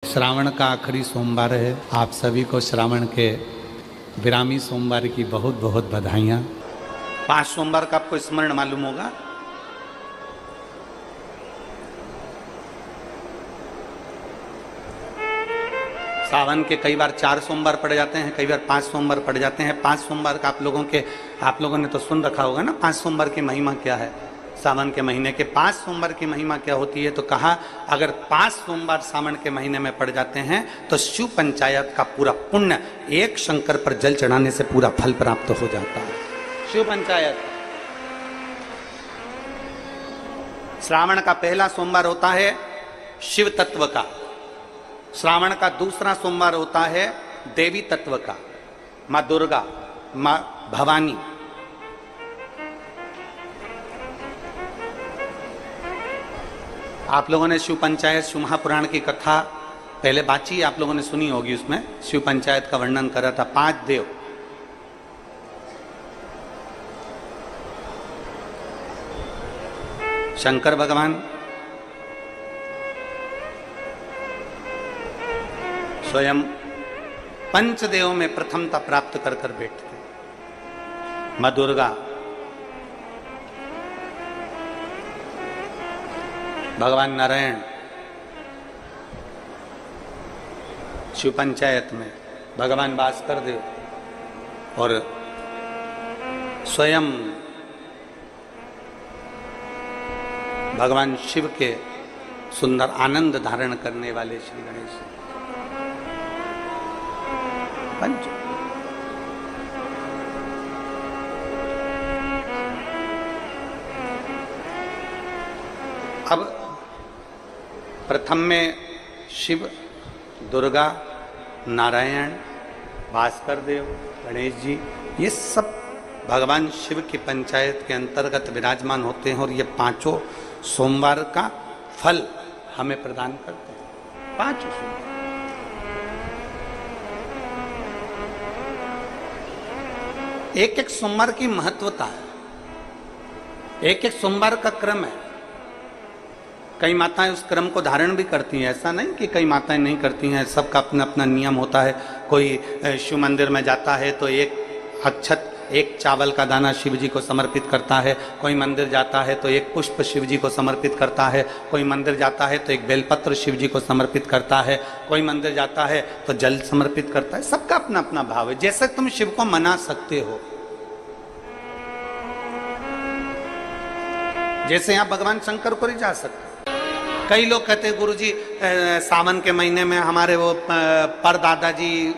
श्रावण का आखिरी सोमवार है। आप सभी को श्रावण के विरामी सोमवार की बहुत बहुत बधाइयाँ। 5 सोमवार का आपको स्मरण मालूम होगा। सावन के कई बार 4 सोमवार पड़ जाते हैं, कई बार 5 सोमवार पड़ जाते हैं। 5 सोमवार का आप लोगों ने तो सुन रखा होगा ना, 5 सोमवार की महिमा क्या है। सावन के महीने के 5 सोमवार की महिमा क्या होती है, तो कहा अगर 5 सोमवार सावन के महीने में पड़ जाते हैं तो शिव पंचायत का पूरा पुण्य एक शंकर पर जल चढ़ाने से पूरा फल प्राप्त हो जाता है। शिव पंचायत श्रावण का पहला सोमवार होता है शिव तत्व का। श्रावण का दूसरा सोमवार होता है देवी तत्व का, माँ दुर्गा, माँ भवानी। आप लोगों ने शिव पंचायत शिव महापुराण की कथा पहले बाची, आप लोगों ने सुनी होगी। उसमें शिव पंचायत का वर्णन करा था। 5 देव, शंकर भगवान, स्वयं पंचदेव में प्रथमता प्राप्त कर बैठते। माँ दुर्गा, भगवान नारायण शिव पंचायत में, भगवान भास्कर देव और स्वयं भगवान शिव के सुंदर आनंद धारण करने वाले श्री गणेश पंच। अब प्रथम में शिव, दुर्गा, नारायण, भास्कर देव, गणेश जी, ये सब भगवान शिव की पंचायत के अंतर्गत विराजमान होते हैं और ये 5 सोमवार का फल हमें प्रदान करते हैं। 5 सोमवार एक सोमवार की महत्वता है, एक सोमवार का क्रम है। कई माताएं उस क्रम को धारण भी करती हैं, ऐसा नहीं कि कई माताएं नहीं करती हैं, सबका अपना अपना नियम होता है। कोई शिव मंदिर में जाता है तो एक अक्षत, एक चावल का दाना शिव जी को समर्पित करता है। कोई मंदिर जाता है तो एक पुष्प शिव जी को समर्पित करता है। कोई मंदिर जाता है तो एक बेलपत्र शिव जी को समर्पित करता है। कोई मंदिर जाता है तो जल समर्पित करता है। सबका अपना अपना भाव है, जैसे तुम शिव को मना सकते हो। जैसे यहाँ भगवान शंकर को नहीं जा सकते। कई लोग कहते हैं गुरुजी सावन के महीने में हमारे वो परदादा जी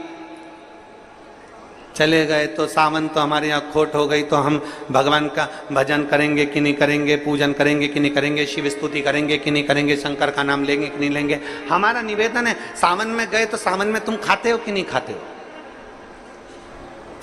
चले गए तो सावन तो हमारे यहाँ खोट हो गई, तो हम भगवान का भजन करेंगे कि नहीं करेंगे, पूजन करेंगे कि नहीं करेंगे, शिव स्तुति करेंगे कि नहीं करेंगे, शंकर का नाम लेंगे कि नहीं लेंगे। हमारा निवेदन है, सावन में गए तो सावन में तुम खाते हो कि नहीं खाते हो?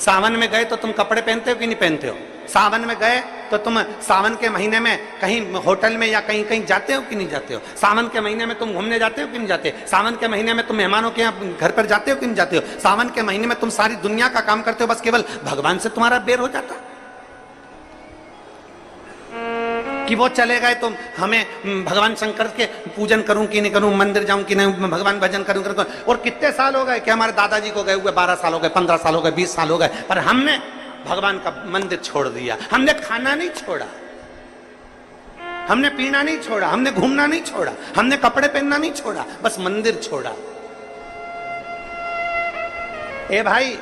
सावन में गए तो तुम कपड़े पहनते हो कि नहीं पहनते हो? सावन में गए तो तुम सावन के महीने में कहीं होटल में या कहीं कहीं जाते हो कि नहीं जाते हो? सावन के महीने में तुम घूमने जाते हो कि नहीं जाते? सावन के महीने में तुम मेहमानों के यहाँ घर पर जाते हो कि नहीं जाते हो? सावन के महीने में तुम सारी दुनिया का काम करते हो, बस केवल भगवान से तुम्हारा बेर हो जाता कि वो चले गए तो हमें भगवान शंकर के पूजन करूं कि नहीं करूं, मंदिर जाऊं कि नहीं, भगवान भजन करूं। और कितने साल हो गए कि हमारे दादाजी को गए हुए 12 साल हो गए, 15 साल हो गए, 20 साल हो गए, पर हमने भगवान का मंदिर छोड़ दिया। हमने खाना नहीं छोड़ा, हमने पीना नहीं छोड़ा, हमने घूमना नहीं छोड़ा, हमने कपड़े पहनना नहीं छोड़ा, बस मंदिर छोड़ा। ए भाई,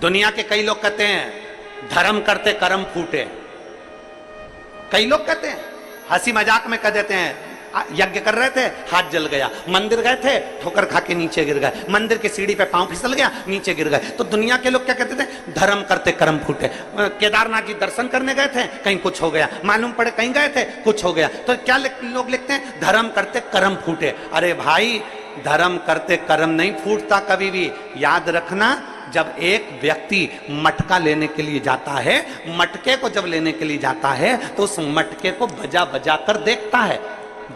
दुनिया के कई लोग कहते हैं धर्म करते कर्म फूटे। कई लोग कहते हैं, हंसी मजाक में कह देते हैं, यज्ञ कर रहे थे हाथ जल गया, मंदिर गए थे ठोकर खा के नीचे गिर गए, मंदिर की सीढ़ी पे पांव फिसल गया नीचे गिर गए। तो दुनिया के लोग क्या कहते थे? धर्म करते कर्म फूटे। केदारनाथ जी दर्शन करने गए थे, कहीं कुछ हो गया, मालूम पड़े कहीं गए थे कुछ हो गया। तो क्या लोग लिखते हैं? धर्म करते कर्म फूटे। अरे भाई, धर्म करते कर्म नहीं फूटता कभी भी। याद रखना, जब एक व्यक्ति मटका लेने के लिए जाता है, मटके को जब लेने के लिए जाता है तो उस मटके को बजा बजा कर देखता है,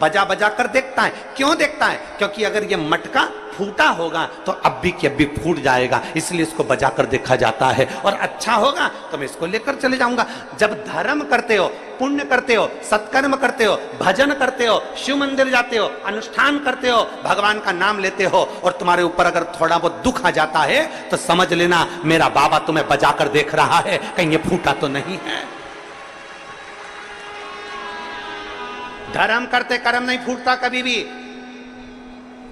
बजा बजा कर देखता है। क्यों देखता है? क्योंकि अगर ये मटका फूटा होगा तो अभी की अभी फूट जाएगा, इसलिए इसको बजा कर देखा जाता है। और अच्छा होगा तो मैं इसको लेकर चले जाऊंगा। जब धर्म करते हो पुण्य करते हो, सत्कर्म करते हो, भजन करते हो, शिव मंदिर जाते हो, अनुष्ठान करते हो, भगवान का नाम लेते हो, और तुम्हारे ऊपर अगर थोड़ा बहुत दुख आ जाता है तो समझ लेना मेरा बाबा तुम्हें बजाकर देख रहा है, कहीं ये फूटा तो नहीं है। धर्म करते कर्म नहीं फूटता कभी भी।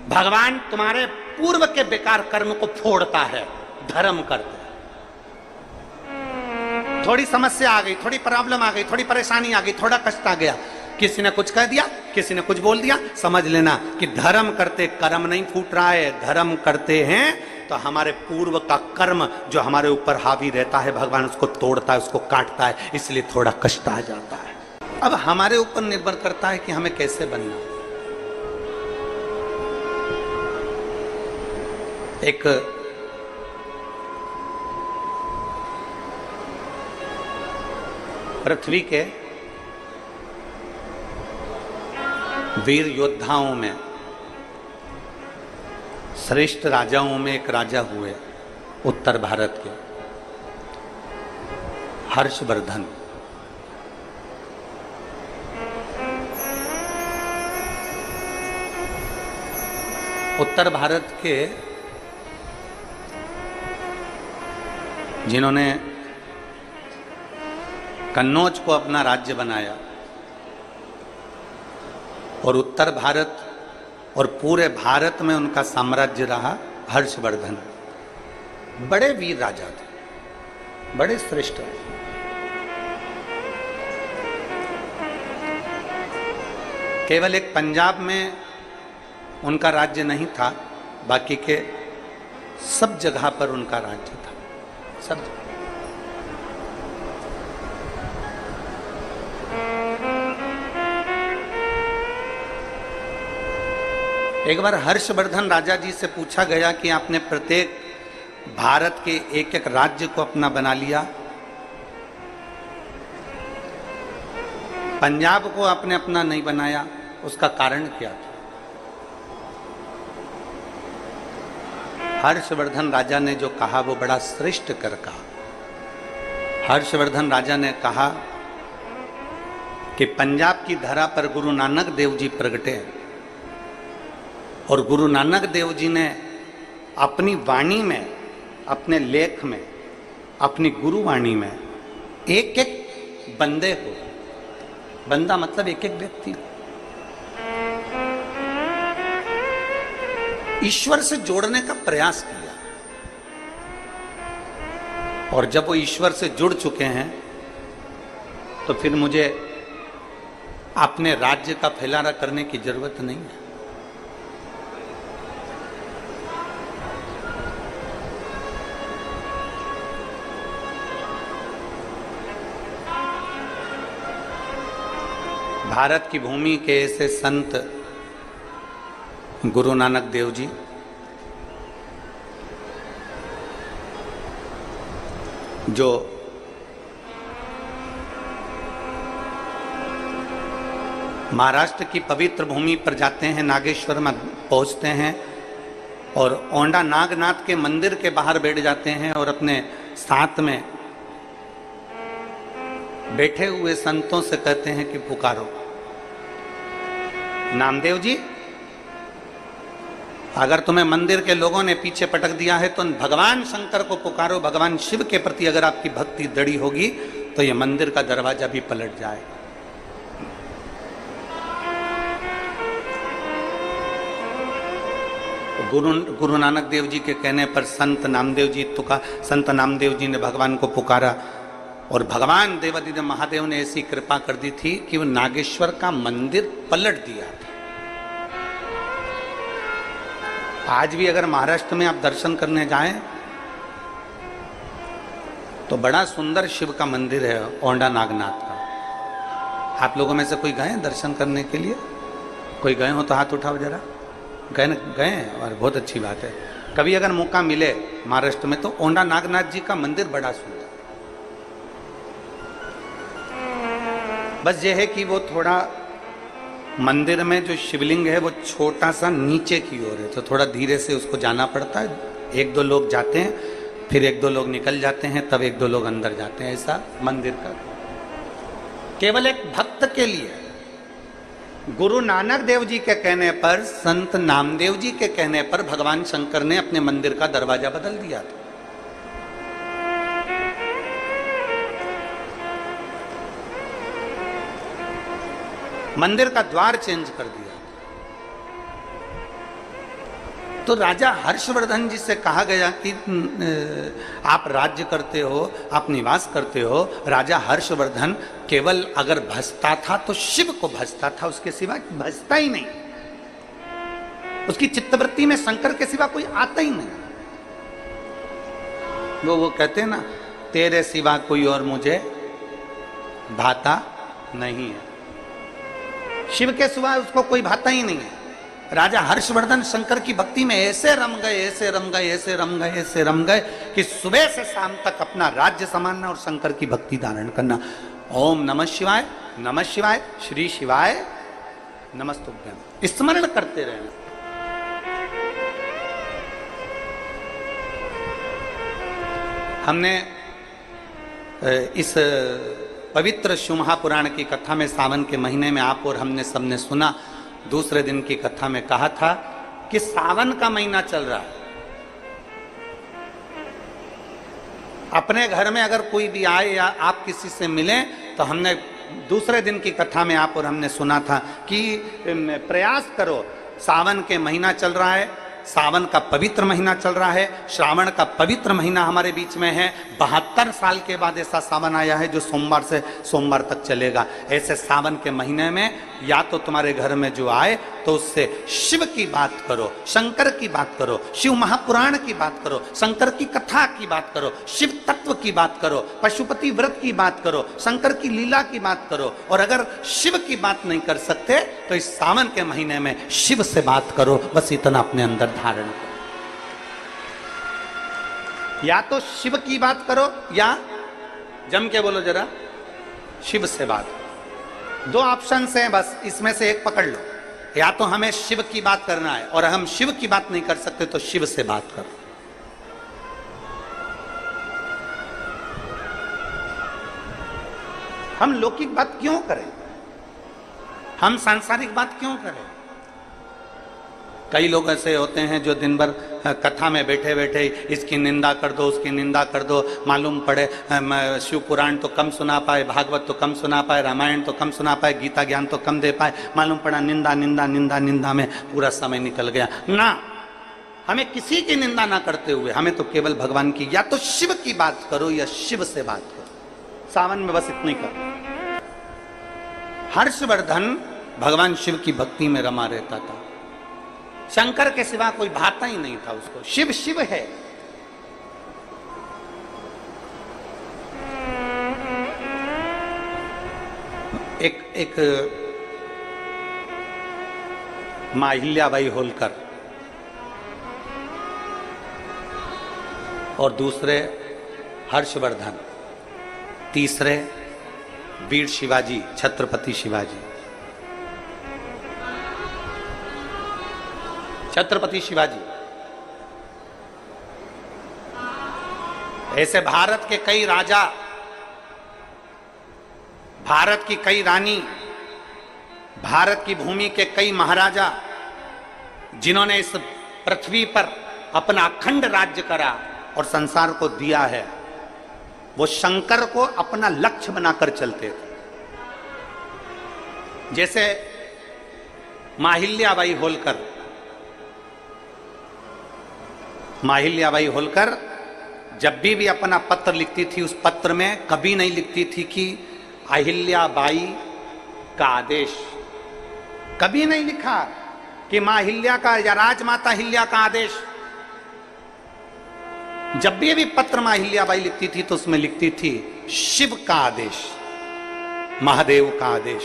भगवान तुम्हारे पूर्व के बेकार कर्म को फोड़ता है धर्म करते। थोड़ी समस्या आ गई, थोड़ी प्रॉब्लम आ गई, थोड़ी परेशानी आ गई, थोड़ा कष्ट आ गया, किसी ने कुछ कह दिया, किसी ने कुछ बोल दिया, समझ लेना कि धर्म करते कर्म नहीं फूट रहा है। धर्म करते हैं तो हमारे पूर्व का कर्म जो हमारे ऊपर हावी रहता है भगवान उसको तोड़ता है, उसको काटता है, इसलिए थोड़ा कष्ट आ जाता है। अब हमारे ऊपर निर्भर करता है कि हमें कैसे बनना। एक पृथ्वी के वीर योद्धाओं में श्रेष्ठ राजाओं में एक राजा हुए उत्तर भारत के, हर्षवर्धन। उत्तर भारत के जिन्होंने कन्नौज को अपना राज्य बनाया और उत्तर भारत और पूरे भारत में उनका साम्राज्य रहा, हर्षवर्धन। बड़े वीर राजा थे, बड़े श्रेष्ठ। केवल एक पंजाब में उनका राज्य नहीं था, बाकी के सब जगह पर उनका राज्य था, सब जगह। एक बार हर्षवर्धन राजा जी से पूछा गया कि आपने प्रत्येक भारत के एक एक राज्य को अपना बना लिया, पंजाब को आपने अपना नहीं बनाया, उसका कारण क्या था? हर्षवर्धन राजा ने जो कहा वो बड़ा श्रेष्ठ कर कहा। हर्षवर्धन राजा ने कहा कि पंजाब की धरा पर गुरु नानक देव जी प्रगटे और गुरु नानक देव जी ने अपनी वाणी में, अपने लेख में, अपनी गुरुवाणी में एक एक बंदे को, बंदा मतलब एक एक व्यक्ति, ईश्वर से जोड़ने का प्रयास किया। और जब वो ईश्वर से जुड़ चुके हैं तो फिर मुझे अपने राज्य का फैलाना करने की जरूरत नहीं है। भारत की भूमि के ऐसे संत गुरु नानक देव जी, जो महाराष्ट्र की पवित्र भूमि पर जाते हैं, नागेश्वर में पहुंचते हैं और औंडा नागनाथ के मंदिर के बाहर बैठ जाते हैं और अपने साथ में बैठे हुए संतों से कहते हैं कि पुकारो नामदेव जी, अगर तुम्हें मंदिर के लोगों ने पीछे पटक दिया है तो भगवान शंकर को पुकारो। भगवान शिव के प्रति अगर आपकी भक्ति दृढ़ होगी तो यह मंदिर का दरवाजा भी पलट जाएगा। गुरु नानक देव जी के कहने पर संत नामदेव जी ने भगवान को पुकारा और भगवान देवादिदेव महादेव ने ऐसी कृपा कर दी थी कि वो नागेश्वर का मंदिर पलट दिया था। आज भी अगर महाराष्ट्र में आप दर्शन करने जाएं तो बड़ा सुंदर शिव का मंदिर है औंडा नागनाथ का। आप लोगों में से कोई गए दर्शन करने के लिए? कोई गए हो तो हाथ उठाओ जरा। गए और बहुत अच्छी बात है। कभी अगर मौका मिले महाराष्ट्र में तो औंडा नागनाथ जी का मंदिर बड़ा सुंदर। बस ये है कि वो थोड़ा मंदिर में जो शिवलिंग है वो छोटा सा नीचे की ओर है, तो थोड़ा धीरे से उसको जाना पड़ता है। एक दो लोग जाते हैं, फिर एक दो लोग निकल जाते हैं, तब एक दो लोग अंदर जाते हैं, ऐसा मंदिर का। केवल एक भक्त के लिए। गुरु नानक देव जी के कहने पर, संत नामदेव जी के कहने पर भगवान शंकर ने अपने मंदिर का दरवाजा बदल दिया था। मंदिर का द्वार चेंज कर दिया। तो राजा हर्षवर्धन जी से कहा गया कि आप राज्य करते हो, आप निवास करते हो। राजा हर्षवर्धन केवल अगर भजता था तो शिव को भजता था, उसके सिवा भजता ही नहीं। उसकी चित्तवृत्ति में शंकर के सिवा कोई आता ही नहीं। वो कहते हैं ना, तेरे सिवा कोई और मुझे भाता नहीं है। शिव के सिवा उसको कोई भाता ही नहीं है। राजा हर्षवर्धन शंकर की भक्ति में ऐसे रम गए, ऐसे रम गए, ऐसे रम गए, ऐसे रम गए कि सुबह से शाम तक अपना राज्य संभालना और शंकर की भक्ति धारण करना। ओम नमः शिवाय, नमः शिवाय, श्री शिवाय नमस्तुभ्यम स्मरण करते रहना। हमने इस पवित्र शिव महापुराण की कथा में सावन के महीने में आप और हमने सबने सुना। दूसरे दिन की कथा में कहा था कि सावन का महीना चल रहा है। अपने घर में अगर कोई भी आए या आप किसी से मिलें तो हमने दूसरे दिन की कथा में आप और हमने सुना था कि प्रयास करो। सावन के महीना चल रहा है, सावन का पवित्र महीना चल रहा है, श्रावण का पवित्र महीना हमारे बीच में है। 72 साल के बाद ऐसा सावन आया है जो सोमवार से सोमवार तक चलेगा। ऐसे सावन के महीने में या तो तुम्हारे घर में जो आए तो उससे शिव की बात करो, शंकर की बात करो, शिव महापुराण की बात करो, शंकर की कथा की बात करो, शिव तत्व की बात करो, पशुपति व्रत की बात करो, शंकर की लीला की बात करो। और अगर शिव की बात नहीं कर सकते तो इस सावन के महीने में शिव से बात करो। बस इतना अपने अंदर धारण करो। या तो शिव की बात करो या जम के बोलो जरा, शिव से बात। दो ऑप्शन हैं, बस इसमें से एक पकड़ लो। या तो हमें शिव की बात करना है और हम शिव की बात नहीं कर सकते तो शिव से बात करो। हम लौकिक बात क्यों करें? हम सांसारिक बात क्यों करें? कई लोग ऐसे होते हैं जो दिन भर कथा में बैठे बैठे इसकी निंदा कर दो, उसकी निंदा कर दो। मालूम पड़े शिव पुराण तो कम सुना पाए, भागवत तो कम सुना पाए, रामायण तो कम सुना पाए, गीता ज्ञान तो कम दे पाए। मालूम पड़ा निंदा निंदा निंदा निंदा में पूरा समय निकल गया। ना, हमें किसी की निंदा ना करते हुए हमें तो केवल भगवान की, या तो शिव की बात करो या शिव से बात करो। सावन में बस इतना ही करो। हर्षवर्धन भगवान शिव की भक्ति में रमा रहता था। शंकर के सिवा कोई भाता ही नहीं था उसको। शिव शिव है। एक मां अहिल्याबाई होलकर और दूसरे हर्षवर्धन, तीसरे वीर शिवाजी, छत्रपति शिवाजी। छत्रपति शिवाजी ऐसे भारत के कई राजा, भारत की कई रानी, भारत की भूमि के कई महाराजा जिन्होंने इस पृथ्वी पर अपना अखंड राज्य करा और संसार को दिया है, वो शंकर को अपना लक्ष्य बनाकर चलते थे। जैसे मां अहिल्याबाई होलकर, मां अहिल्याबाई होलकर जब भी अपना पत्र लिखती थी, उस पत्र में कभी नहीं लिखती थी कि अहिल्याबाई का आदेश। कभी नहीं लिखा कि मां अहिल्या का या राजमाता अहिल्या का आदेश। जब भी पत्र मां अहिल्याबाई लिखती थी तो उसमें लिखती थी शिव का आदेश, महादेव का आदेश।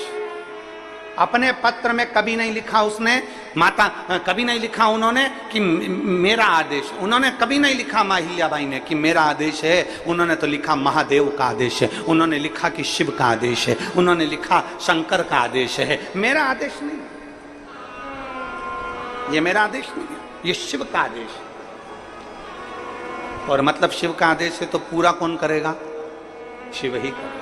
अपने पत्र में कभी नहीं लिखा उसने, माता कभी नहीं लिखा उन्होंने कि मेरा आदेश। उन्होंने कभी नहीं लिखा मां अहिल्याबाई ने कि मेरा आदेश है। उन्होंने तो लिखा महादेव का आदेश है। उन्होंने लिखा कि शिव का आदेश है। उन्होंने लिखा शंकर का आदेश है। मेरा आदेश नहीं, ये मेरा आदेश नहीं है, ये शिव का आदेश है। और मतलब शिव का आदेश है तो पूरा कौन करेगा? शिव ही करेगा।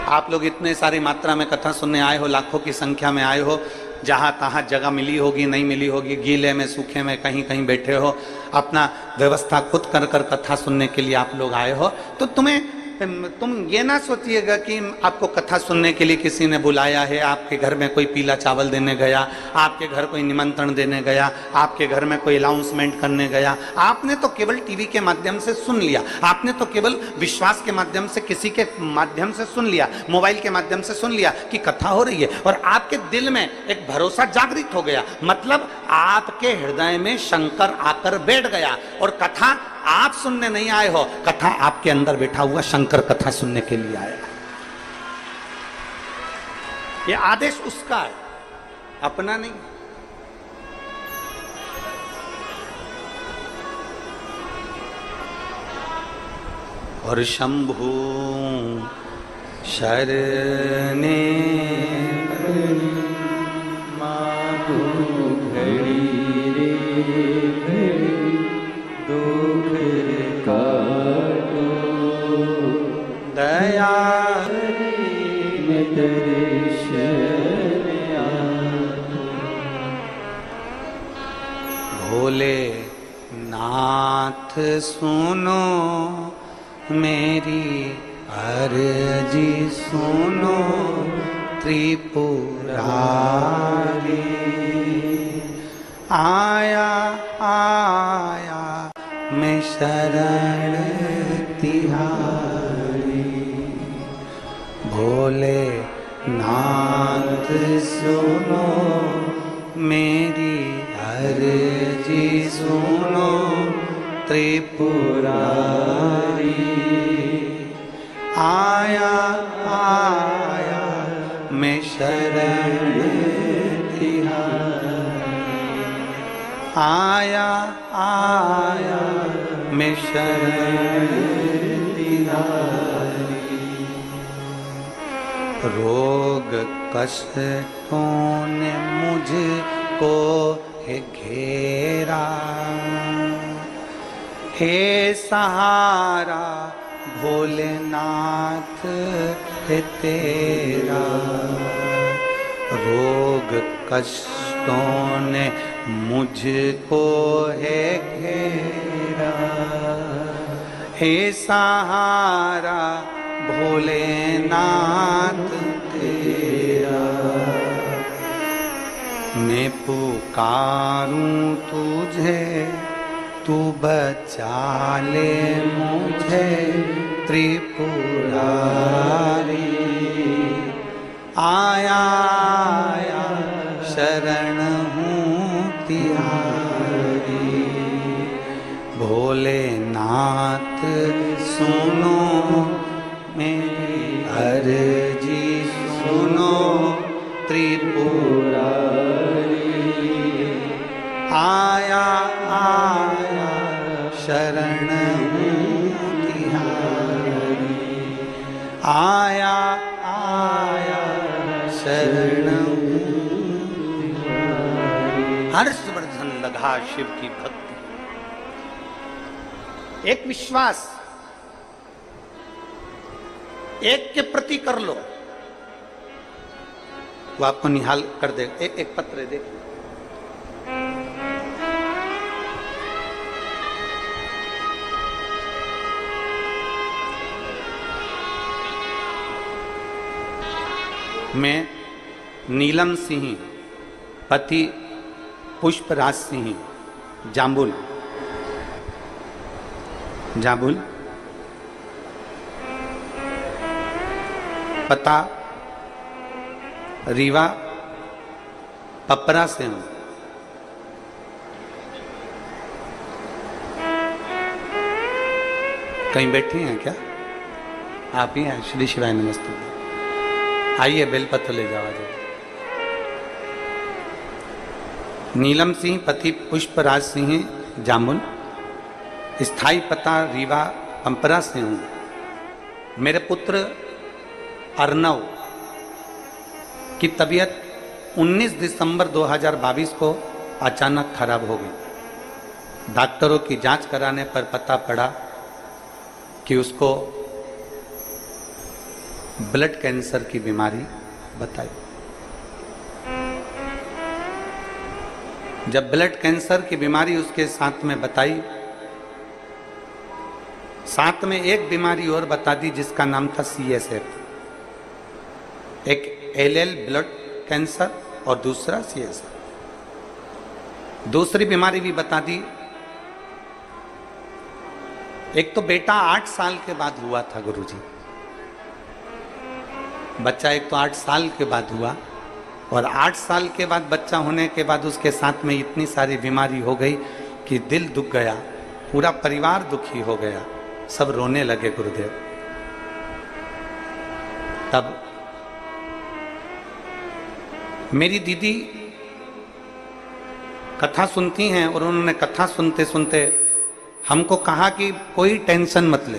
आप लोग इतने सारी मात्रा में कथा सुनने आए हो, लाखों की संख्या में आए हो, जहाँ तहाँ जगह मिली होगी नहीं मिली होगी, गीले में सूखे में कहीं कहीं बैठे हो, अपना व्यवस्था खुद कर कर कथा सुनने के लिए आप लोग आए हो, तो तुम ये ना सोचिएगा कि आपको कथा सुनने के लिए किसी ने बुलाया है, आपके घर में कोई पीला चावल देने गया, आपके घर कोई निमंत्रण देने गया, आपके घर में कोई अनाउंसमेंट करने गया। आपने तो केवल टीवी के माध्यम से सुन लिया, आपने तो केवल विश्वास के माध्यम से किसी के माध्यम से सुन लिया, मोबाइल के माध्यम से सुन लिया कि कथा हो रही है, और आपके दिल में एक भरोसा जागृत हो गया, मतलब आपके हृदय में शंकर आकर बैठ गया। और कथा आप सुनने नहीं आए हो, कथा आपके अंदर बैठा हुआ शंकर कथा सुनने के लिए आएगा। ये आदेश उसका है, अपना नहीं। और शंभु शरणे माधु घड़ी रे दुख काटो दया में दर्शन भोले नाथ सुनो मेरी अर्जी सुनो त्रिपुरारी, आया आया मैं शरण तिहारी। भोले नाथ सुनो मेरी अर्जी सुनो त्रिपुरारी, आया आया मैं शरण तिहारी, आया आया मैं शरण तिहारी। रोग कष्टों ने मुझको है घेरा, हे सहारा भोलेनाथ है तेरा। रोग कष्टों ने मुझको है घेरा, हे सहारा भोलेनाथ तेरा। मैं पुकारूं तुझे तू बचा ले मुझे त्रिपुरारी, आया आया शरण हूँ तिहारी। भोलेनाथ सुनो मेरी अर्जी सुनो त्रिपुरारी, आया आया शरण हूँ तिहारी, आया आया शरण हूँ तिहारी। हर्षवर्धन लगा शिव की भक्ति, एक विश्वास एक के प्रति कर लो, वो आपको निहाल कर देगा। एक पत्र देख, मैं नीलम सिंह पति पुष्पराज सिंह जाम्बुल जाम्बुल, पता रीवा पपरा से हूं। कहीं बैठी हैं क्या आप? ही हैं? श्री शिवाय नमस्ते। आइए बेलपत्र ले जाओ। नीलम सिंह पति पुष्पराज सिंह जामुन, स्थाई पता रीवा पंपरा से हूँ। मेरे पुत्र अर्नव की तबीयत 19 दिसंबर 2022 को अचानक खराब हो गई। डॉक्टरों की जांच कराने पर पता पड़ा कि उसको ब्लड कैंसर की बीमारी बताई। जब ब्लड कैंसर की बीमारी उसके साथ में बताई, साथ में एक बीमारी और बता दी जिसका नाम था CSF, एक LL ब्लड कैंसर और दूसरा CSF। दूसरी बीमारी भी बता दी। एक तो बेटा 8 साल के बाद हुआ था गुरुजी, बच्चा एक तो 8 साल के बाद हुआ, और 8 साल के बाद बच्चा होने के बाद उसके साथ में इतनी सारी बीमारी हो गई कि दिल दुख गया, पूरा परिवार दुखी हो गया, सब रोने लगे गुरुदेव। तब मेरी दीदी कथा सुनती हैं और उन्होंने कथा सुनते सुनते हमको कहा कि कोई टेंशन मत ले,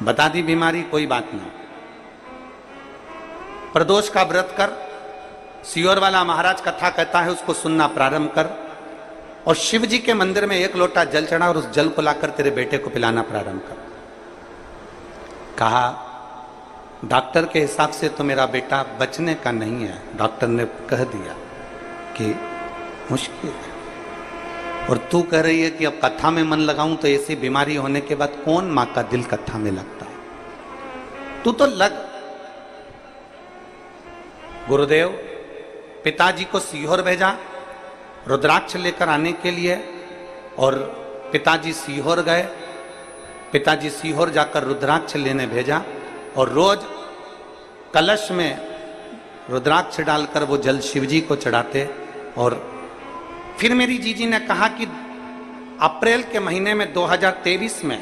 बता दी बीमारी, कोई बात नहीं, प्रदोष का व्रत कर, सियोर वाला महाराज कथा कहता है उसको सुनना प्रारंभ कर, और शिव जी के मंदिर में 1 लोटा जल चढ़ा और उस जल को लाकर तेरे बेटे को पिलाना प्रारंभ कर। कहा डॉक्टर के हिसाब से तो मेरा बेटा बचने का नहीं है, डॉक्टर ने कह दिया कि मुश्किल है, और तू कह रही है कि अब कथा में मन लगाऊं, तो ऐसी बीमारी होने के बाद कौन मां का दिल कथा में लगता है, तू तो लग। गुरुदेव पिताजी को सीहोर भेजा रुद्राक्ष लेकर आने के लिए, और पिताजी सीहोर गए। पिताजी सीहोर जाकर रुद्राक्ष लेने भेजा, और रोज कलश में रुद्राक्ष डालकर वो जल शिवजी को चढ़ाते। और फिर मेरी जीजी ने कहा कि अप्रैल के महीने में 2023 में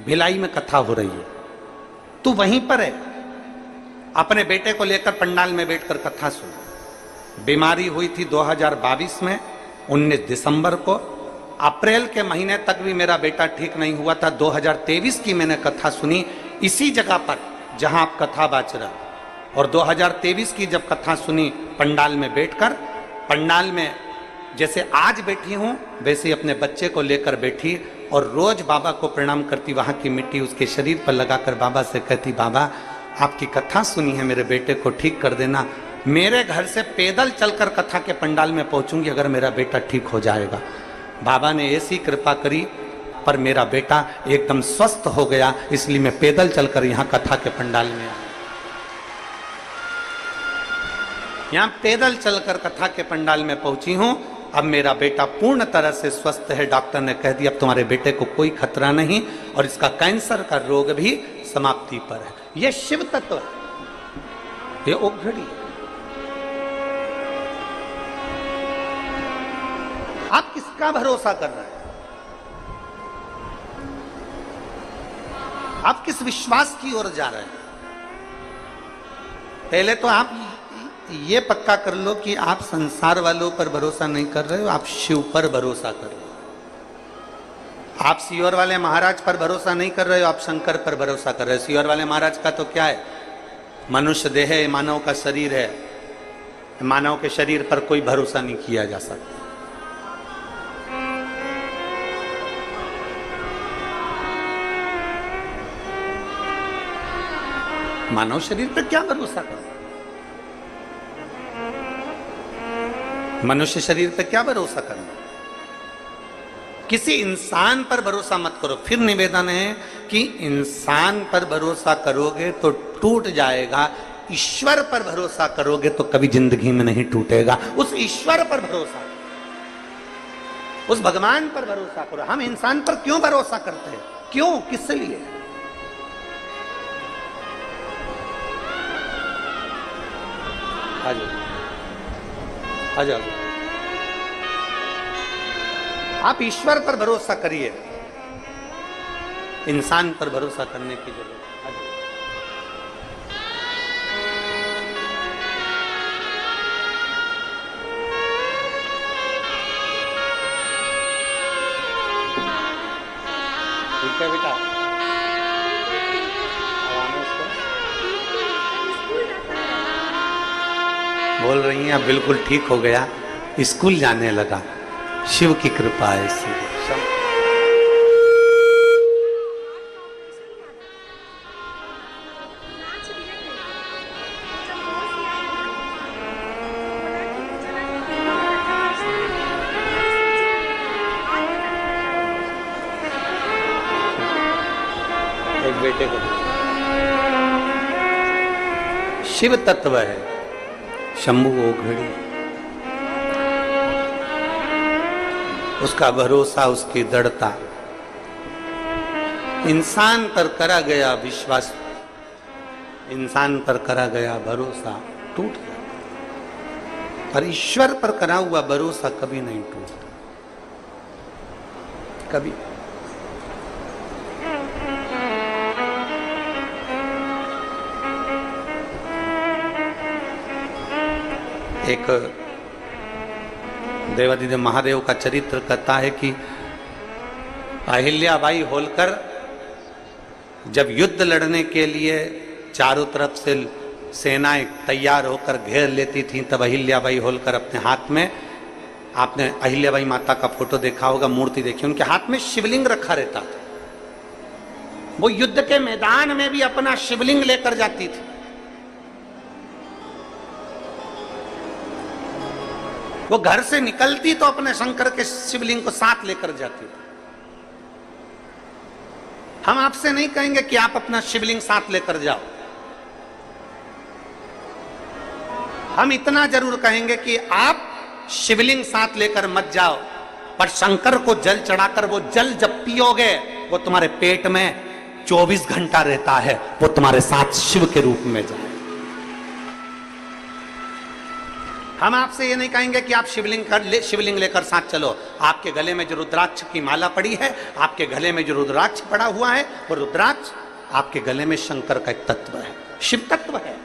भिलाई में कथा हो रही है, तू वहीं पर है, अपने बेटे को लेकर पंडाल में बैठकर कथा सुन। बीमारी हुई थी 2022 में 19 दिसंबर को, अप्रैल के महीने तक भी मेरा बेटा ठीक नहीं हुआ था। 2023 की मैंने कथा सुनी इसी जगह पर जहां आप कथा बाच रहे, और 2023 की जब कथा सुनी पंडाल में बैठकर, पंडाल में जैसे आज बैठी हूं वैसे ही अपने बच्चे को लेकर बैठी, और रोज बाबा को प्रणाम करती, वहां की मिट्टी उसके शरीर पर लगाकर बाबा से कहती, बाबा आपकी कथा सुनी है, मेरे बेटे को ठीक कर देना। मेरे घर से पैदल चलकर कथा के पंडाल में पहुंचूंगी अगर मेरा बेटा ठीक हो जाएगा। बाबा ने ऐसी कृपा करी, पर मेरा बेटा एकदम स्वस्थ हो गया, इसलिए मैं पैदल चलकर यहां कथा के पंडाल में आया। यहां पैदल चलकर कथा के पंडाल में पहुंची हूं। अब मेरा बेटा पूर्ण तरह से स्वस्थ है, डॉक्टर ने कह दिया अब तुम्हारे बेटे को कोई खतरा नहीं, और इसका कैंसर का रोग भी समाप्ति पर है। यह शिव तत्व है, ये ओघड़ी। आप किसका भरोसा कर रहे हैं? आप किस विश्वास की ओर जा रहे हैं? पहले तो आप ये पक्का कर लो कि आप संसार वालों पर भरोसा नहीं कर रहे हो, आप शिव पर भरोसा कर रहे हो। आप सियोर वाले महाराज पर भरोसा नहीं कर रहे हो, आप शंकर पर भरोसा कर रहे हो। सियोर वाले महाराज का तो क्या है, मनुष्य देह है, मानव का शरीर है, मानव के शरीर पर कोई भरोसा नहीं किया जा सकता। मानव शरीर पर क्या भरोसा करो, मनुष्य शरीर पर क्या भरोसा करना। किसी इंसान पर भरोसा मत करो। फिर निवेदन है कि इंसान पर भरोसा करोगे तो टूट जाएगा, ईश्वर पर भरोसा करोगे तो कभी जिंदगी में नहीं टूटेगा। उस ईश्वर पर भरोसा, उस भगवान पर भरोसा करो। हम इंसान पर क्यों भरोसा करते हैं? क्यों, किस लिए? आ जाओ, आप ईश्वर पर भरोसा करिए, इंसान पर भरोसा करने की जरूरत है। ठीक है बेटा, बोल रही हैं अब बिल्कुल ठीक हो गया, स्कूल जाने लगा। शिव की कृपा है इसीलिए। बेटे को। शिव तत्व है शंभु ओघड़ी, उसका भरोसा, उसकी दृढ़ता। इंसान पर करा गया विश्वास, इंसान पर करा गया भरोसा टूट गया, पर ईश्वर पर करा हुआ भरोसा कभी नहीं टूटता, कभी। एक देवादिदेव महादेव का चरित्र कहता है कि अहिल्याबाई होलकर जब युद्ध लड़ने के लिए चारों तरफ से सेनाएं तैयार होकर घेर लेती थीं, तब अहिल्याबाई होलकर अपने हाथ में, आपने अहिल्याबाई माता का फोटो देखा होगा, मूर्ति देखी, उनके हाथ में शिवलिंग रखा रहता था। वो युद्ध के मैदान में भी अपना शिवलिंग लेकर जाती थी। वो घर से निकलती तो अपने शंकर के शिवलिंग को साथ लेकर जाती थी। हम आपसे नहीं कहेंगे कि आप अपना शिवलिंग साथ लेकर जाओ, हम इतना जरूर कहेंगे कि आप शिवलिंग साथ लेकर मत जाओ, पर शंकर को जल चढ़ाकर वो जल जब पियोगे वो तुम्हारे पेट में 24 घंटा रहता है, वो तुम्हारे साथ शिव के रूप में जाए। हम आपसे ये नहीं कहेंगे कि आप शिवलिंग लेकर साथ चलो। आपके गले में जो रुद्राक्ष की माला पड़ी है, आपके गले में जो रुद्राक्ष पड़ा हुआ है, वो रुद्राक्ष आपके गले में शंकर का एक तत्व है, शिव तत्व है।